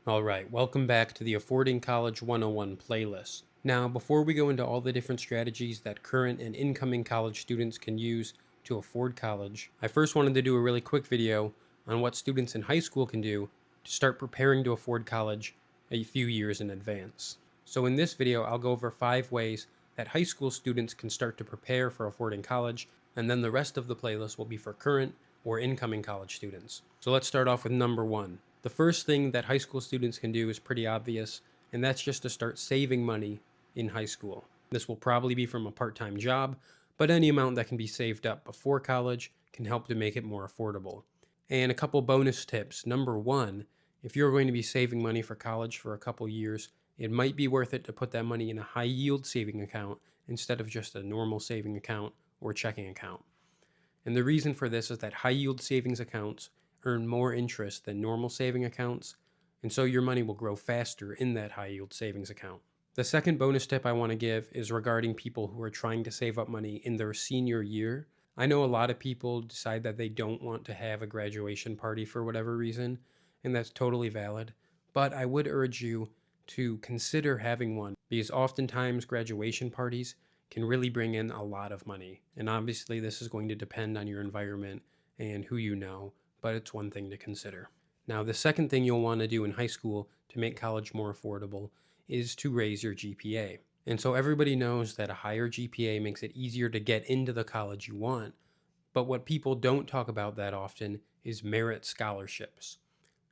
Alright, welcome back to the Affording College 101 playlist. Now, before we go into all the different strategies that current and incoming college students can use to afford college, I first wanted to do a really quick video on what students in high school can do to start preparing to afford college a few years in advance. So in this video, I'll go over 5 ways that high school students can start to prepare for affording college, and then the rest of the playlist will be for current or incoming college students. So let's start off with number 1. The first thing that high school students can do is pretty obvious, and that's just to start saving money in high school. This will probably be from a part-time job, but any amount that can be saved up before college can help to make it more affordable. And a couple bonus tips. Number 1, if you're going to be saving money for college for a couple years, it might be worth it to put that money in a high yield saving account instead of just a normal saving account or checking account. And the reason for this is that high yield savings accounts earn more interest than normal saving accounts, and so your money will grow faster in that high yield savings account. The second bonus tip I want to give is regarding people who are trying to save up money in their senior year. I know a lot of people decide that they don't want to have a graduation party for whatever reason, and that's totally valid, but I would urge you to consider having one because oftentimes graduation parties can really bring in a lot of money. And obviously this is going to depend on your environment and who you know, but it's one thing to consider. Now, the second thing you'll want to do in high school to make college more affordable is to raise your GPA. And so everybody knows that a higher GPA makes it easier to get into the college you want, but what people don't talk about that often is merit scholarships.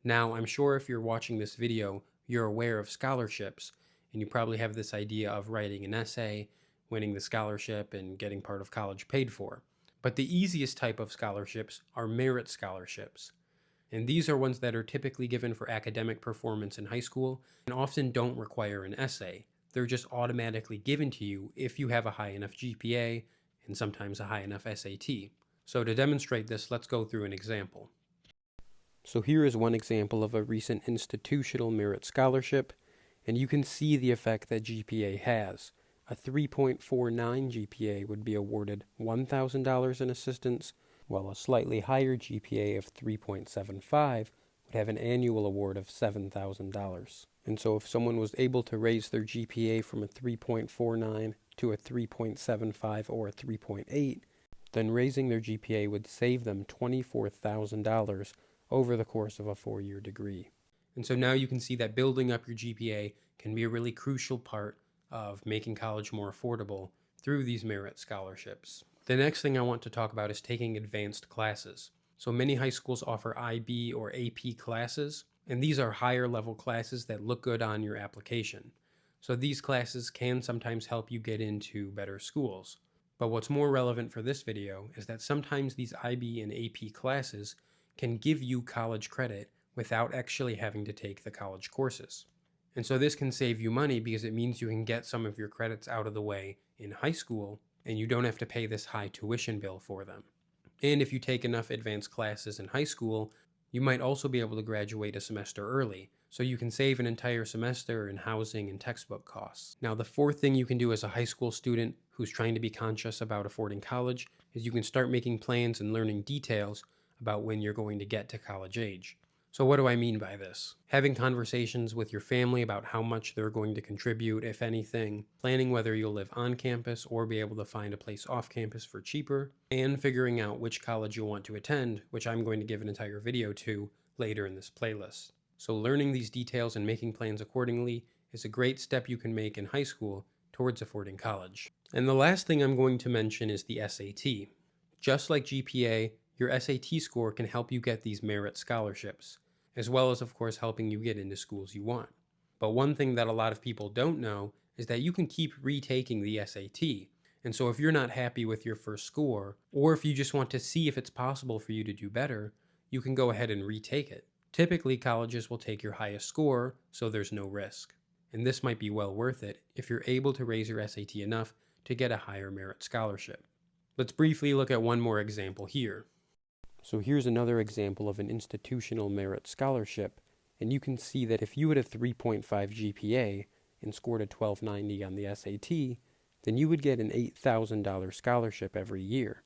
Now, I'm sure if you're watching this video, you're aware of scholarships, and you probably have this idea of writing an essay, winning the scholarship, and getting part of college paid for. But the easiest type of scholarships are merit scholarships. And these are ones that are typically given for academic performance in high school and often don't require an essay. They're just automatically given to you if you have a high enough GPA and sometimes a high enough SAT. So to demonstrate this, let's go through an example. So here is one example of a recent institutional merit scholarship, and you can see the effect that GPA has. A 3.49 GPA would be awarded $1,000 in assistance, while a slightly higher GPA of 3.75 would have an annual award of $7,000. And so if someone was able to raise their GPA from a 3.49 to a 3.75 or a 3.8, then raising their GPA would save them $24,000 over the course of a 4-year degree. And so now you can see that building up your GPA can be a really crucial part of making college more affordable through these merit scholarships. The next thing I want to talk about is taking advanced classes. So many high schools offer IB or AP classes, and these are higher level classes that look good on your application. So these classes can sometimes help you get into better schools. But what's more relevant for this video is that sometimes these IB and AP classes can give you college credit without actually having to take the college courses. And so this can save you money because it means you can get some of your credits out of the way in high school and you don't have to pay this high tuition bill for them. And if you take enough advanced classes in high school, you might also be able to graduate a semester early, so you can save an entire semester in housing and textbook costs. Now, the fourth thing you can do as a high school student who's trying to be conscious about affording college is you can start making plans and learning details about when you're going to get to college age. So what do I mean by this? Having conversations with your family about how much they're going to contribute, if anything, planning whether you'll live on campus or be able to find a place off campus for cheaper, and figuring out which college you'll want to attend, which I'm going to give an entire video to later in this playlist. So learning these details and making plans accordingly is a great step you can make in high school towards affording college. And the last thing I'm going to mention is the SAT. Just like GPA, your SAT score can help you get these merit scholarships, as well as, of course, helping you get into schools you want. But one thing that a lot of people don't know is that you can keep retaking the SAT. And so if you're not happy with your first score, or if you just want to see if it's possible for you to do better, you can go ahead and retake it. Typically, colleges will take your highest score, so there's no risk. And this might be well worth it if you're able to raise your SAT enough to get a higher merit scholarship. Let's briefly look at one more example here. So here's another example of an institutional merit scholarship, and you can see that if you had a 3.5 GPA and scored a 1290 on the SAT, then you would get an $8,000 scholarship every year.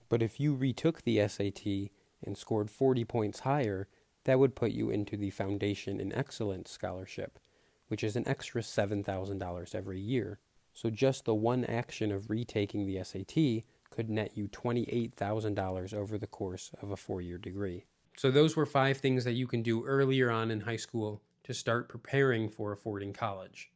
But if you retook the SAT and scored 40 points higher, That would put you into the Foundation in Excellence Scholarship, which is an extra $7,000 every year. So just the one action of retaking the SAT could net you $28,000 over the course of a 4-year degree. So those were 5 things that you can do earlier on in high school to start preparing for affording college.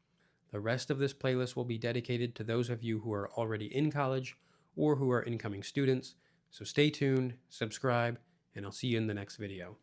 The rest of this playlist will be dedicated to those of you who are already in college or who are incoming students. So stay tuned, subscribe, and I'll see you in the next video.